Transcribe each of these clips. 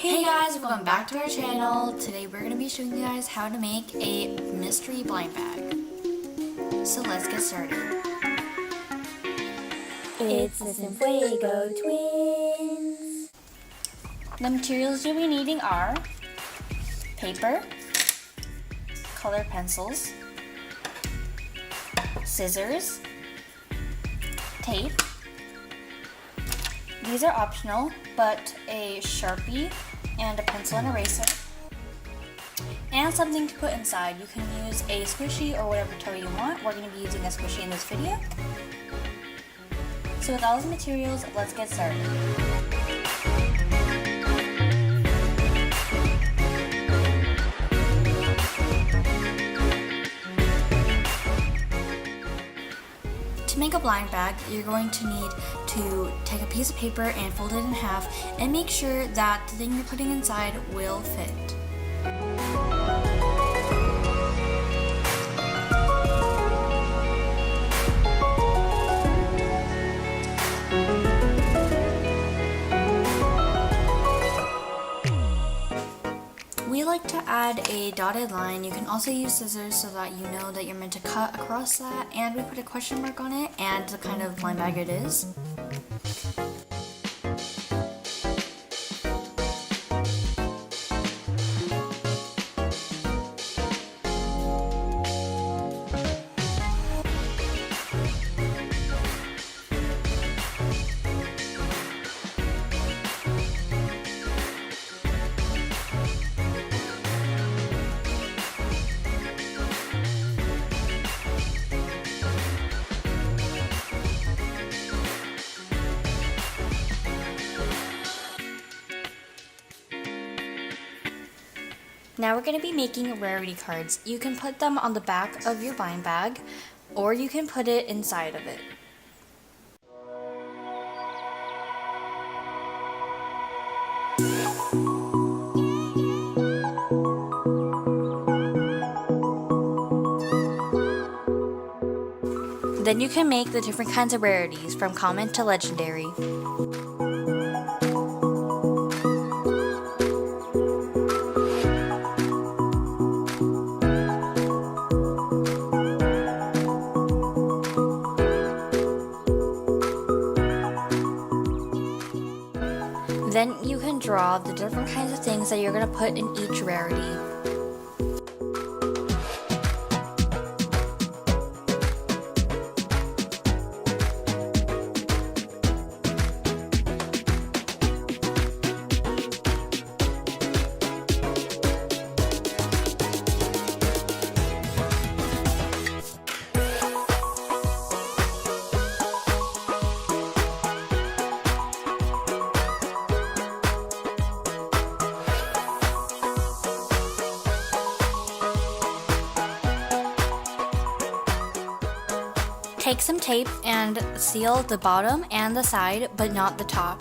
Hey guys, welcome back to our channel. Today we're going to be showing you guys how to make a mystery blind bag. So let's get started. It's the Fuego twins. The materials you'll be needing are paper, colored pencils, scissors, tape. These are optional, but a Sharpie and a pencil and eraser, and something to put inside. You can use a squishy or whatever toy you want. We're going to be using a squishy in this video. So with all the materials, let's get started. To make a blind bag, you're going to need to take a piece of paper and fold it in half and make sure that the thing you're putting inside will fit. We like to add a dotted line. You can also use scissors so that you know that you're meant to cut across that, and we put a question mark on it and the kind of blind bag it is. Now we're going to be making rarity cards. You can put them on the back of your blind bag, or you can put it inside of it. Then you can make the different kinds of rarities, from common to legendary. Then you can draw the different kinds of things that you're going to put in each rarity. Take some tape and seal the bottom and the side, but not the top.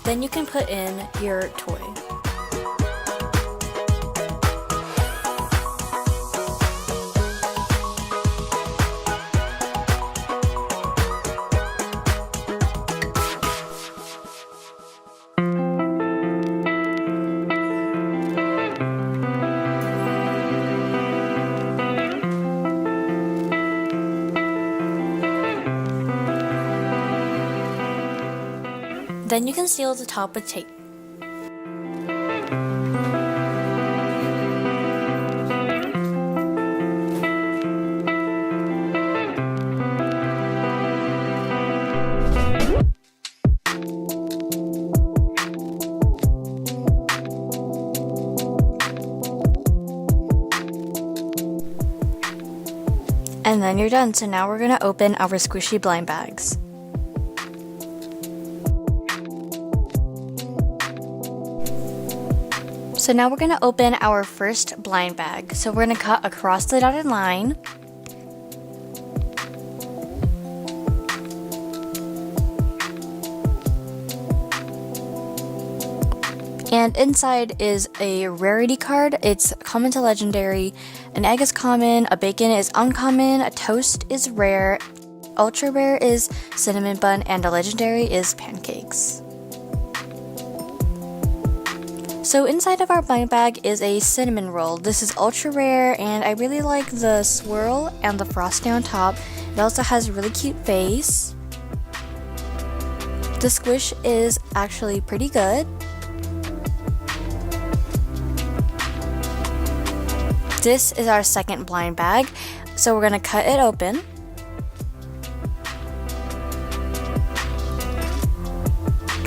Then you can put in your toy. Then you can seal the top with tape. And then you're done. So now we're going to open our squishy blind bags. So now we're going to open our first blind bag. So we're going to cut across the dotted line. And inside is a rarity card. It's common to legendary. An egg is common, a bacon is uncommon, a toast is rare, ultra rare is cinnamon bun, and a legendary is pancakes. So inside of our blind bag is a cinnamon roll. This is ultra rare and I really like the swirl and the frosting on top. It also has a really cute face. The squish is actually pretty good. This is our second blind bag, so we're going to cut it open.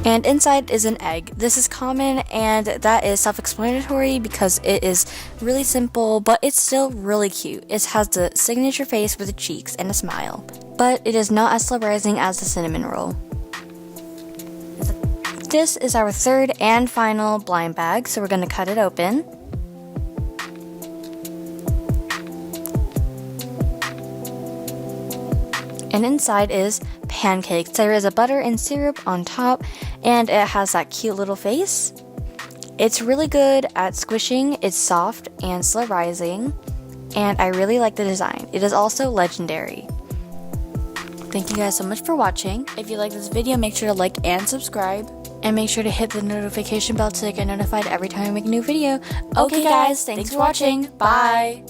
And inside is an egg. This is common and that is self-explanatory because it is really simple, but it's still really cute. It has the signature face with the cheeks and a smile, but it is not as surprising as the cinnamon roll. This is our third and final blind bag, so we're going to cut it open. And inside is pancakes. There is a butter and syrup on top, and it has that cute little face. It's really good at squishing, it's soft and slow rising, and I really like the design. It is also legendary. Thank you guys so much for watching. If you like this video, make sure to like and subscribe, and make sure to hit the notification bell to get notified every time I make a new video. Okay guys, thanks for watching. Bye!